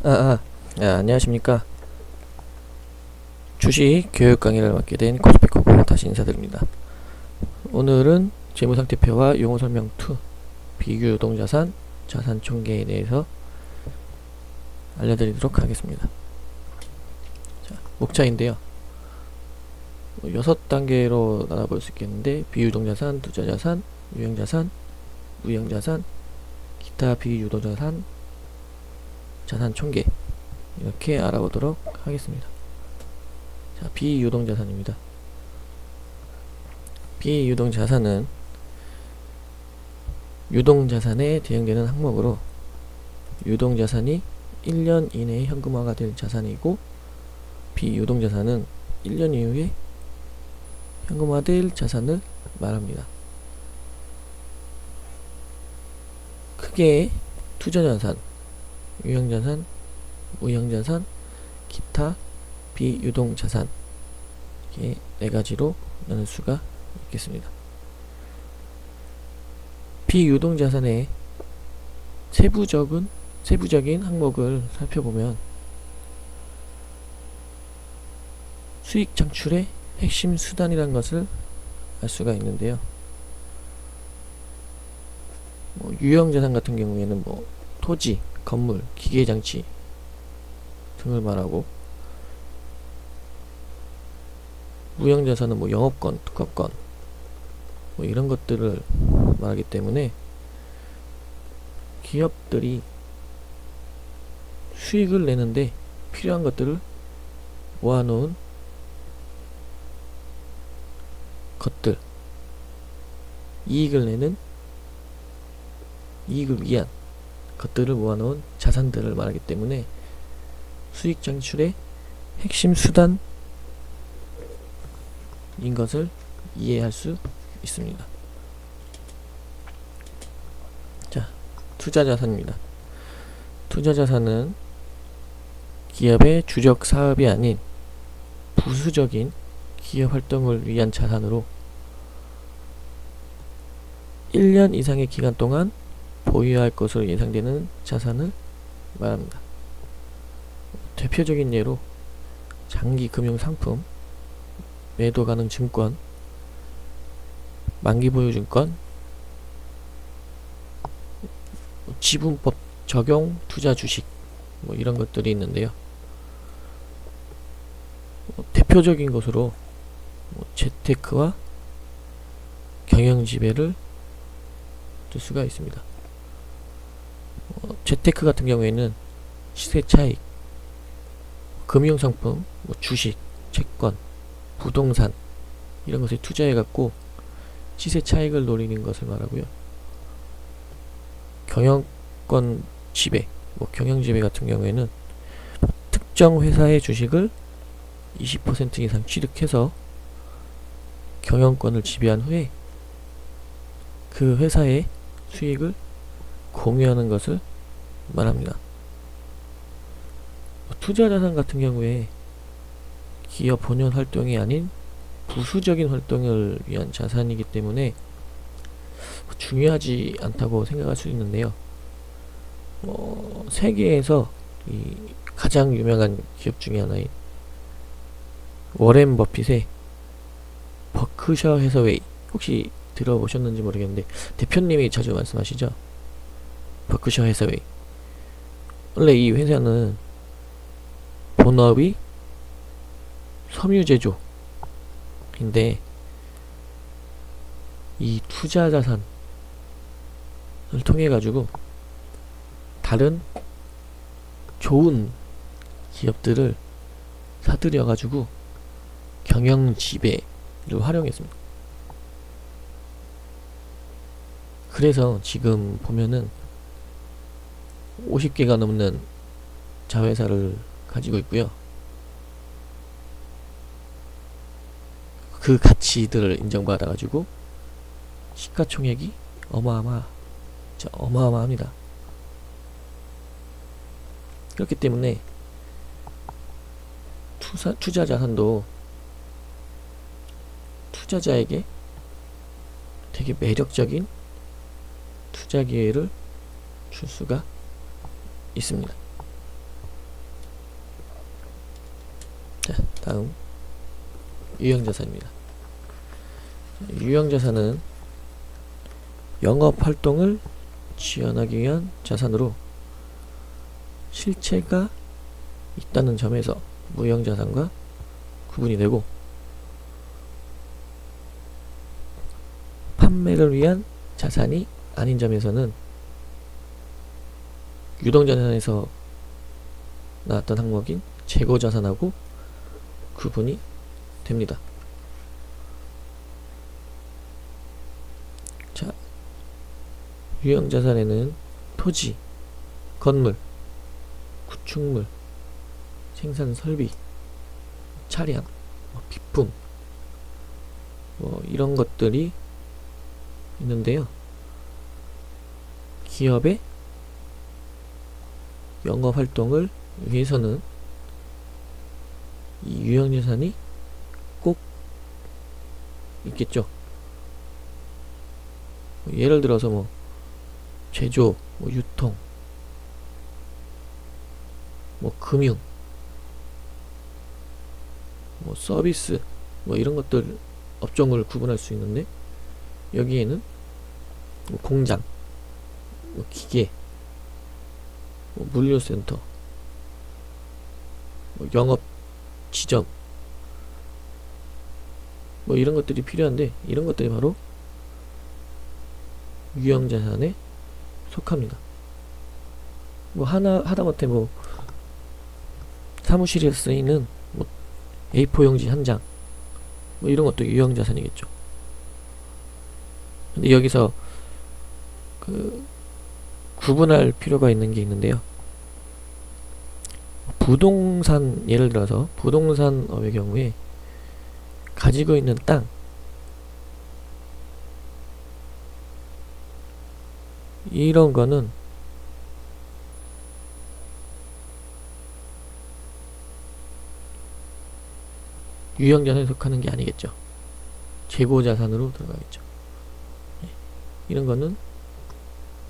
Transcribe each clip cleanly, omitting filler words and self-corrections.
안녕하십니까. 주식 교육 강의를 맡게 된 코스피코고 다시 인사드립니다. 오늘은 재무상태표와 용어설명 2 비교유동자산 자산 총계에 대해서 알려드리도록 하겠습니다. 자, 목차인데요. 6단계로 나눠볼 수 있겠는데, 비유동자산, 투자자산, 유형자산, 무형자산, 기타 비유동자산 자산 총계, 이렇게 알아보도록 하겠습니다. 자, 비유동자산입니다. 비유동자산은 유동자산에 대응되는 항목으로 유동자산이 1년 이내에 현금화가 될 자산이고, 비유동자산은 1년 이후에 현금화될 자산을 말합니다. 크게 투자자산, 유형자산, 무형자산, 기타 비유동자산, 이렇게 4가지로 나눌 수가 있겠습니다. 비유동자산의 세부적인 항목을 살펴보면 수익 창출의 핵심 수단이라는 것을 알 수가 있는데요. 유형자산 같은 경우에는 토지, 건물, 기계장치 등을 말하고, 무형자산은 영업권, 특허권 이런 것들을 말하기 때문에 기업들이 수익을 내는데 필요한 것들을 모아놓은 것들, 이익을 위한 것들을 모아놓은 자산들을 말하기 때문에 수익 창출의 핵심 수단인 것을 이해할 수 있습니다. 자, 투자자산입니다. 투자자산은 기업의 주력 사업이 아닌 부수적인 기업 활동을 위한 자산으로 1년 이상의 기간 동안 보유할 것으로 예상되는 자산을 말합니다. 대표적인 예로 장기 금융 상품, 매도 가능 증권, 만기 보유 증권, 지분법 적용 투자 주식, 이런 것들이 있는데요. 대표적인 것으로 재테크와 경영지배를 들 수가 있습니다. 재테크 같은 경우에는 시세 차익, 금융상품, 주식, 채권, 부동산 이런 것에 투자해 갖고 시세 차익을 노리는 것을 말하고요. 경영권 지배, 경영지배 같은 경우에는 특정 회사의 주식을 20% 이상 취득해서 경영권을 지배한 후에 그 회사의 수익을 공유하는 것을 말합니다. 투자자산 같은 경우에 기업 본연 활동이 아닌 부수적인 활동을 위한 자산이기 때문에 중요하지 않다고 생각할 수 있는데요. 세계에서 가장 유명한 기업 중에 하나인 워렌 버핏의 버크셔 해서웨이, 혹시 들어보셨는지 모르겠는데 대표님이 자주 말씀하시죠. 버크셔 해서웨이. 원래 이 회사는 본업이 섬유제조인데 이 투자자산을 통해 가지고 다른 좋은 기업들을 사들여 가지고 경영 지배를 활용했습니다. 그래서 지금 보면은 50개가 넘는 자회사를 가지고 있고요. 그 가치들을 인정받아 가지고 시가총액이 어마어마합니다. 그렇기 때문에 투자자산도 투자자에게 되게 매력적인 투자 기회를 줄 수가 있습니다. 다음 유형자산입니다. 유형자산은 영업활동을 지원하기 위한 자산으로 실체가 있다는 점에서 무형자산과 구분이 되고, 판매를 위한 자산이 아닌 점에서는 유동자산에서 나왔던 항목인 재고자산하고 구분이 됩니다. 자, 유형자산에는 토지, 건물, 구축물, 생산설비, 차량, 비품, 이런 것들이 있는데요. 기업의 영업활동을 위해서는 이 유형자산이 꼭 있겠죠. 예를 들어서 제조, 유통, 금융, 서비스, 이런 것들 업종을 구분할 수 있는데, 여기에는 공장, 기계, 물류센터, 영업 지점, 이런 것들이 필요한데, 이런 것들이 바로 유형자산에 속합니다. 하다못해 사무실에 쓰이는 A4 용지 한 장, 이런 것도 유형자산이겠죠. 근데 여기서 구분할 필요가 있는 게 있는데요. 부동산, 예를 들어서 부동산업의 경우에 가지고 있는 땅, 이런 거는 유형자산에 속하는 게 아니겠죠. 재고자산으로 들어가겠죠. 이런 거는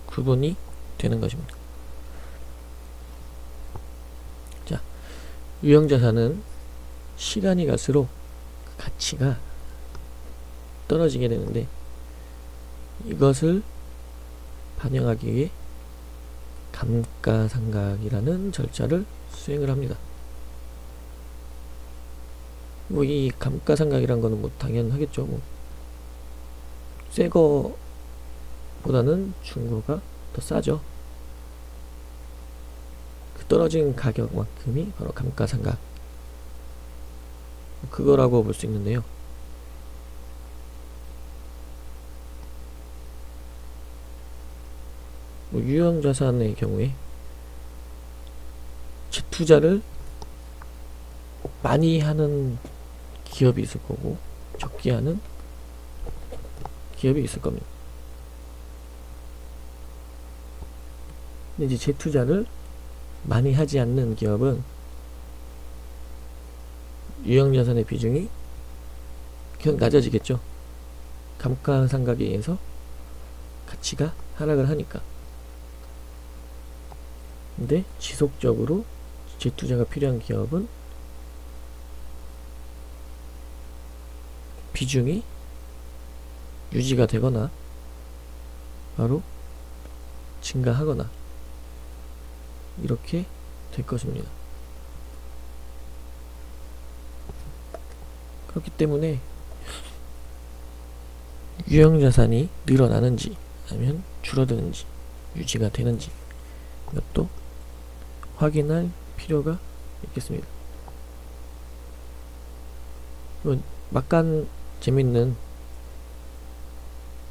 구분이 되는 것입니다. 자, 유형자산은 시간이 갈수록 가치가 떨어지게 되는데, 이것을 반영하기 위해 감가상각이라는 절차를 수행을 합니다. 이 감가상각이란 거는 당연하겠죠. 새 거보다는 중고가 더 싸죠. 그 떨어진 가격만큼이 바로 감가상각, 그거라고 볼 수 있는데요. 유형자산의 경우에 재투자를 많이 하는 기업이 있을 거고, 적게 하는 기업이 있을 겁니다. 근데 이제 재투자를 많이 하지 않는 기업은 유형자산의 비중이 계속 낮아지겠죠. 감가상각에 의해서 가치가 하락을 하니까. 근데 지속적으로 재투자가 필요한 기업은 비중이 유지가 되거나 바로 증가하거나 이렇게 될 것입니다. 그렇기 때문에 유형자산이 늘어나는지 아니면 줄어드는지 유지가 되는지, 이것도 확인할 필요가 있겠습니다. 막간 재밌는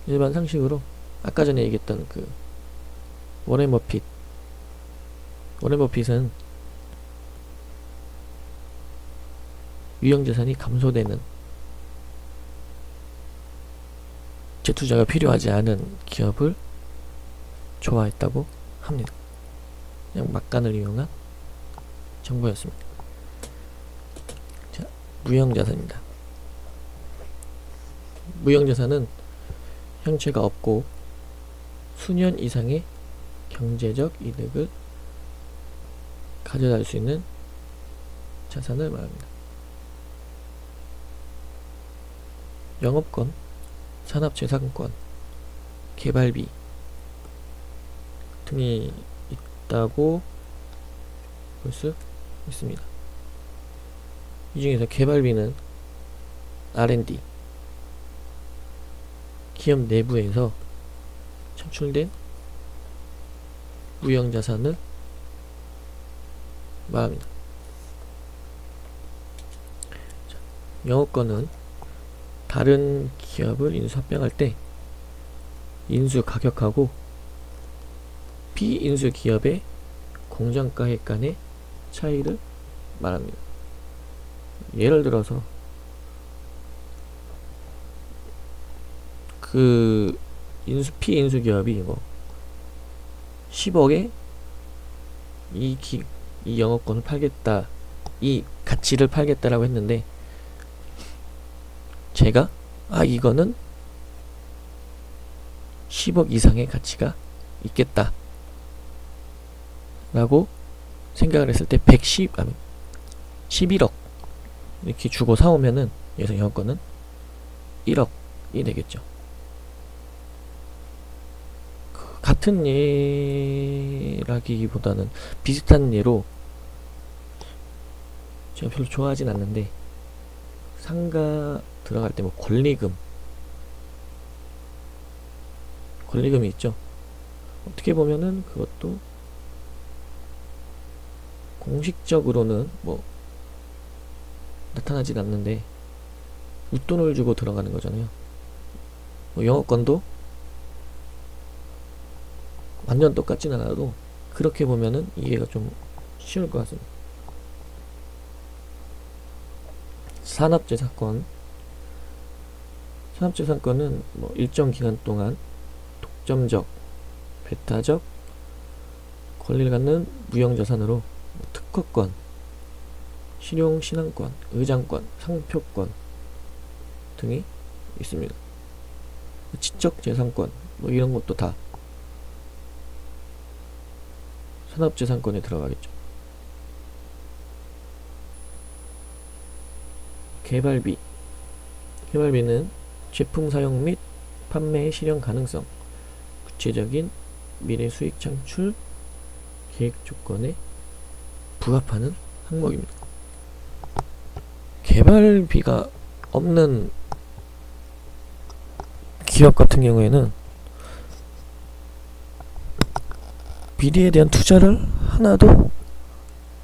일반 상식으로 아까 전에 얘기했던 워렌 버핏은 유형자산이 감소되는, 재투자가 필요하지 않은 기업을 좋아했다고 합니다. 그냥 막간을 이용한 정보였습니다. 자, 무형자산입니다. 무형자산은 형체가 없고 수년 이상의 경제적 이득을 가져갈 수 있는 자산을 말합니다. 영업권, 산업재산권, 개발비 등이 있다고 볼 수 있습니다. 이 중에서 개발비는 R&D, 기업 내부에서 창출된 무형자산을 말합니다. 영업권은 다른 기업을 인수합병할 때 인수 가격하고 비인수 기업의 공정가액 간의 차이를 말합니다. 예를 들어서 그 비인수 기업이 뭐 10억에 이 영업권을 팔겠다, 이 가치를 팔겠다라고 했는데, 제가 이거는 10억 이상의 가치가 있겠다 라고 생각을 했을 때 11억 이렇게 주고 사오면은 여기서 영업권은 1억이 되겠죠. 같은 예라기보다는 비슷한 예로, 제가 별로 좋아하진 않는데 상가 들어갈 때 뭐 권리금이 있죠. 어떻게 보면은 그것도 공식적으로는 뭐 나타나진 않는데 웃돈을 주고 들어가는 거잖아요. 뭐 영업권도 완전 똑같진 않아도 그렇게 보면은 이해가 좀 쉬울 것 같습니다. 산업재산권은 뭐 일정 기간 동안 독점적, 배타적 권리를 갖는 무형자산으로 뭐 특허권, 실용신안권, 의장권, 상표권 등이 있습니다. 지적재산권 뭐 이런 것도 다 산업재산권에 들어가겠죠. 개발비는 제품 사용 및 판매의 실현 가능성, 구체적인 미래 수익 창출 계획 조건에 부합하는 항목입니다. 개발비가 없는 기업 같은 경우에는 미래에 대한 투자를 하나도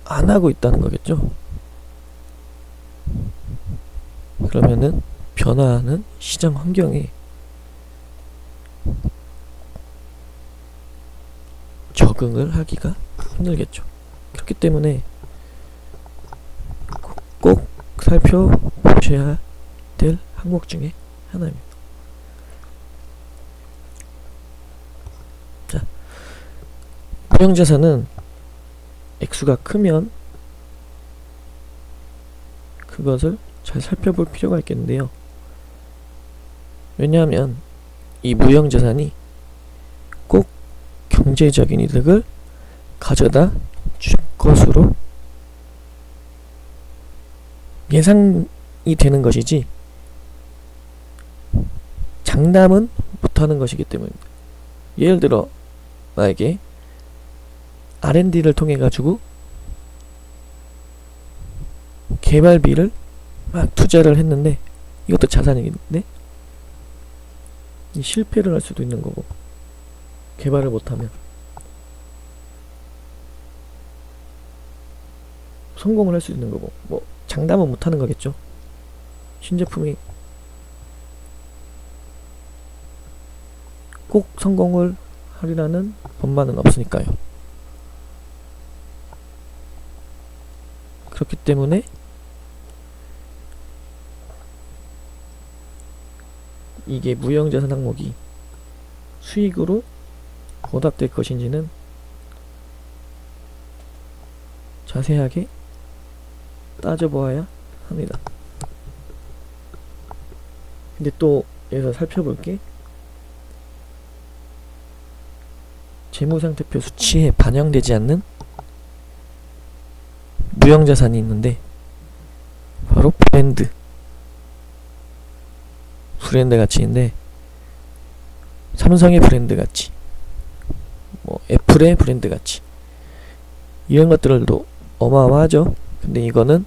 안 하고 있다는 거겠죠. 그러면은 변화하는 시장 환경에 적응을 하기가 힘들겠죠. 그렇기 때문에 꼭 살펴보셔야 될 항목 중에 하나입니다. 자, 무형자산은 액수가 크면 그것을 잘 살펴볼 필요가 있겠는데요. 왜냐하면 이 무형자산이 꼭 경제적인 이득을 가져다 줄 것으로 예상이 되는 것이지 장담은 못하는 것이기 때문입니다. 예를 들어 나에게 R&D를 통해 가지고 개발비를 막 투자를 했는데, 이것도 자산이긴데 실패를 할 수도 있는 거고, 개발을 못하면 성공을 할 수 있는 거고, 뭐 장담은 못하는 거겠죠. 신제품이 꼭 성공을 하리라는 법만은 없으니까요. 그렇기 때문에 이게 무형자산 항목이 수익으로 보답될 것인지는 자세하게 따져보아야 합니다. 근데 또 여기서 살펴볼 게 재무상태표 수치에 반영되지 않는 무형자산이 있는데 바로 브랜드 브랜드 가치인데, 삼성의 브랜드 가치, 뭐 애플의 브랜드 가치, 이런 것들도 어마어마하죠. 근데 이거는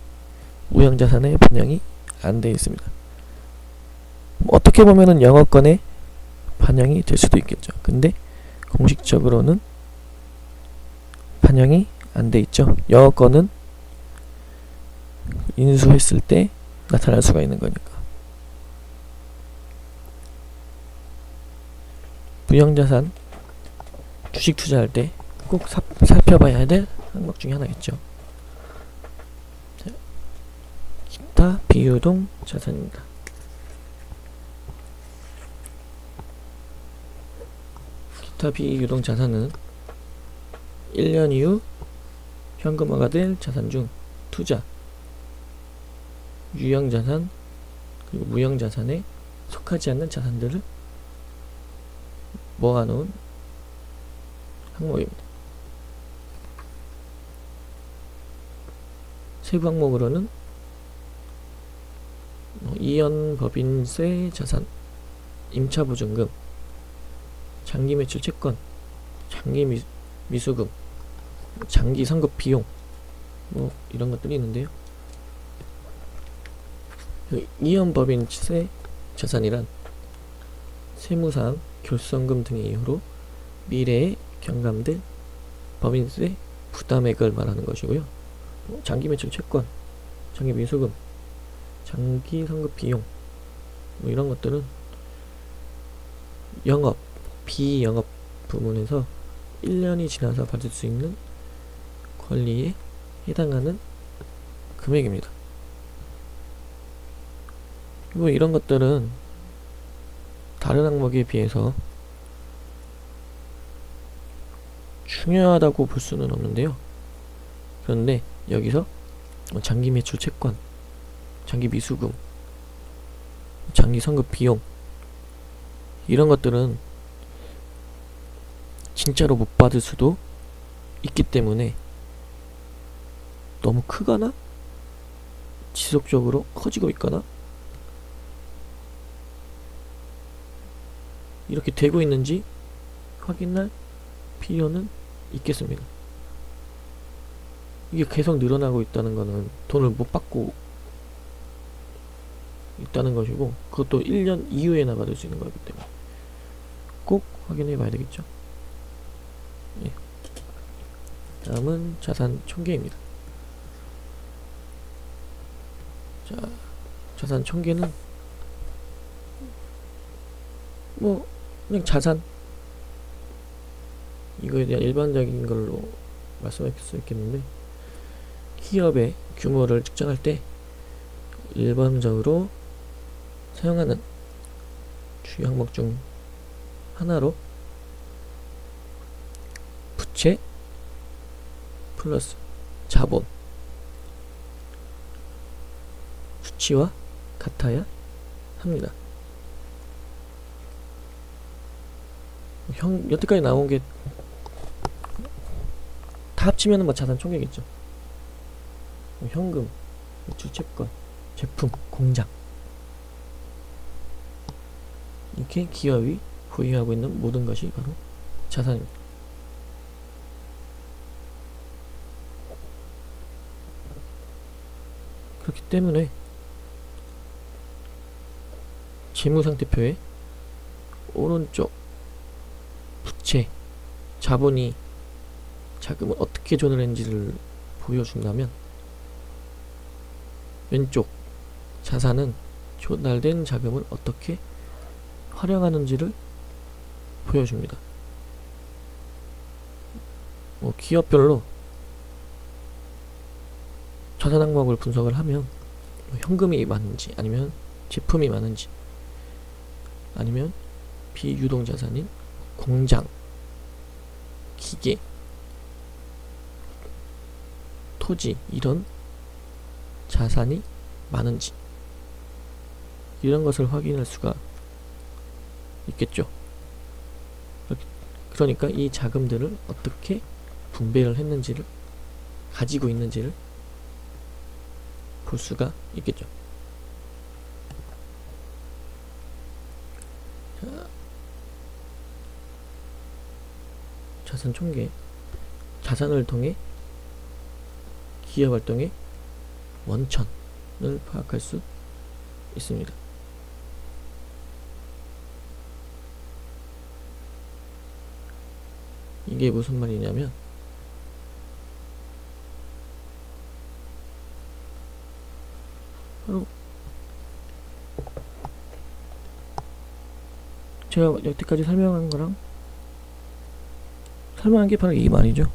무형자산에 반영이 안 되어 있습니다. 어떻게 보면은 영업권에 반영이 될 수도 있겠죠. 근데 공식적으로는 반영이 안 돼 있죠. 영업권은 인수했을 때 나타날 수가 있는 거니까. 무형자산 주식 투자할 때 꼭 살펴봐야 될 항목 중에 하나겠죠. 자, 기타 비유동 자산입니다. 기타 비유동 자산은 1년 이후 현금화가 될 자산 중 투자, 유형자산, 그리고 무형자산에 속하지 않는 자산들을 모아놓은 항목입니다. 세부 항목으로는 이연법인세 자산, 임차보증금, 장기매출 채권, 장기미수금, 장기선급 비용, 뭐 이런 것들이 있는데요. 이연법인세 자산이란 세무상, 결손금 등의 이유로 미래에 경감될 법인세 부담액을 말하는 것이고요. 장기매출 채권, 장기미수금, 장기선급 비용, 뭐 이런 것들은 영업, 비영업 부문에서 1년이 지나서 받을 수 있는 권리에 해당하는 금액입니다. 뭐 이런 것들은 다른 항목에 비해서 중요하다고 볼 수는 없는데요. 그런데 여기서 장기 매출 채권, 장기 미수금, 장기 선급 비용, 이런 것들은 진짜로 못 받을 수도 있기 때문에 너무 크거나 지속적으로 커지고 있거나 이렇게 되고 있는지 확인할 필요는 있겠습니다. 이게 계속 늘어나고 있다는 거는 돈을 못 받고 있다는 것이고, 그것도 1년 이후에나 받을 수 있는 거기 때문에 꼭 확인해 봐야 되겠죠. 예. 다음은 자산 총계입니다. 자, 자산 총계는 뭐 그냥 자산, 이거에 대한 일반적인 걸로 말씀할 수 있겠는데, 기업의 규모를 측정할 때 일반적으로 사용하는 주요 항목 중 하나로 부채 플러스 자본, 수치와 같아야 합니다. 여태까지 나온 게 다 합치면 뭐 자산 총계겠죠. 현금, 주채권, 제품, 공장, 이렇게 기업이 보유하고 있는 모든 것이 바로 자산입니다. 그렇기 때문에 재무상태표에 오른쪽 부채, 자본이 자금을 어떻게 조달했는지를 보여준다면, 왼쪽 자산은 조달된 자금을 어떻게 활용하는지를 보여줍니다. 뭐 기업별로 자산 항목을 분석을 하면 현금이 많은지, 아니면 제품이 많은지, 아니면 비유동 자산인 공장, 기계, 토지, 이런 자산이 많은지, 이런 것을 확인할 수가 있겠죠. 그러니까 이 자금들을 어떻게 분배를 했는지를, 가지고 있는지를 볼 수가 있겠죠. 자산 총계, 자산을 통해 기업 활동의 원천을 파악할 수 있습니다. 이게 무슨 말이냐면 바로 제가 여태까지 설명한 거랑 설명한 게 바로 이 말이죠.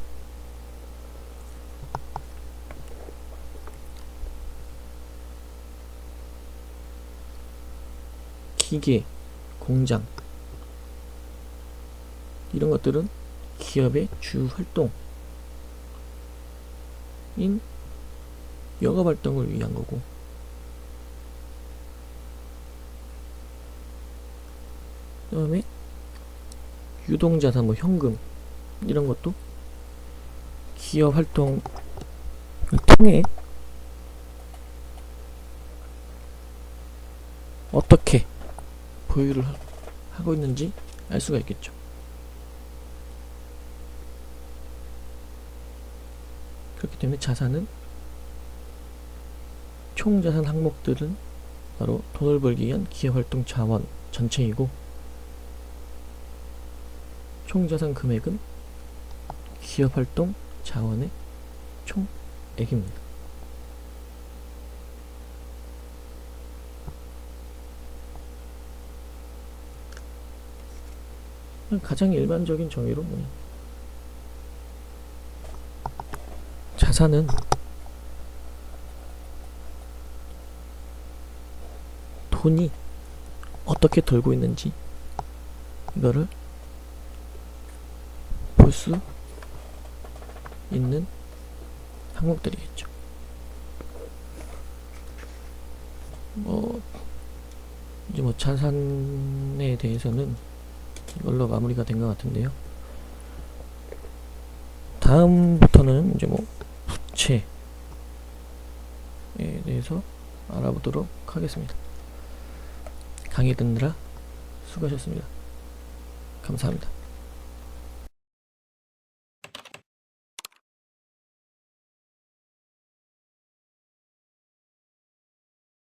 기계, 공장 이런 것들은 기업의 주 활동인 영업 활동을 위한 거고, 그 다음에 유동자산, 뭐 현금 이런 것도 기업 활동을 통해 어떻게 보유를 하고 있는지 알 수가 있겠죠. 그렇기 때문에 자산은, 총자산 항목들은 바로 돈을 벌기 위한 기업활동 자원 전체이고, 총자산 금액은 기업활동 자원의 총액입니다. 가장 일반적인 정의로 자산은 돈이 어떻게 돌고 있는지 이거를 볼 수 있는 항목들이겠죠. 이제 자산에 대해서는 이걸로 마무리가 된 것 같은데요. 다음부터는 이제 부채에 대해서 알아보도록 하겠습니다. 강의 듣느라 수고하셨습니다. 감사합니다.